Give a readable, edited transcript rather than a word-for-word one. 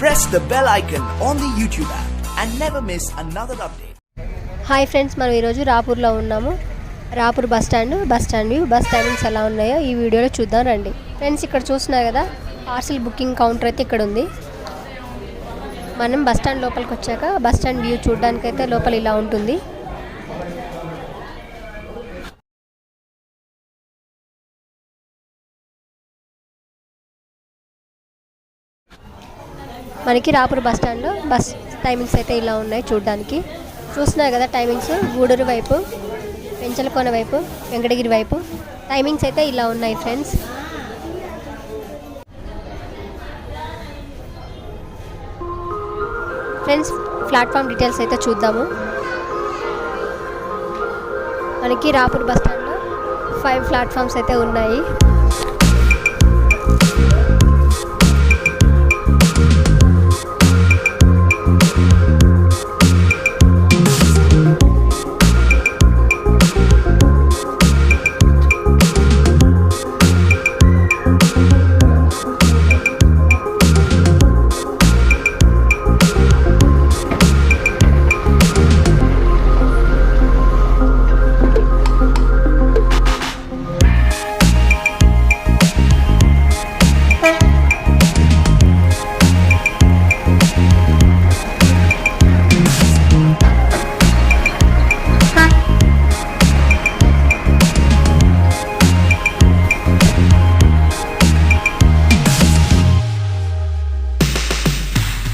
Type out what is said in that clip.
Press the bell icon on the YouTube app and never miss another update. Hi friends, మనం ఈరోజు రాపూర్లో ఉన్నాము. Rapur bus stand view, bus timings ఎలా ఉన్నాయో ఈ వీడియోలో చూద్దాం రండి. ఫ్రెండ్స్, ఇక్కడ చూస్తున్నారు కదా, పార్సిల్ బుకింగ్ కౌంటర్ అయితే ఇక్కడ ఉంది. మనం బస్ స్టాండ్ లోపలికి వచ్చాక బస్ స్టాండ్ వ్యూ చూడడానికైతే లోపల ఇలా ఉంటుంది. మనకి రాపూర్ బస్ స్టాండ్లో బస్ టైమింగ్స్ అయితే ఇలా ఉన్నాయి చూడడానికి. చూస్తున్నారు కదా టైమింగ్స్, గూడూరు వైపు, పెంచలకోన వైపు, వెంకటగిరి వైపు టైమింగ్స్ అయితే ఇలా ఉన్నాయి ఫ్రెండ్స్. ప్లాట్ఫామ్ డీటెయిల్స్ అయితే చూద్దాము. మనకి రాపూర్ బస్ స్టాండ్లో 5 ప్లాట్ఫామ్స్ అయితే ఉన్నాయి.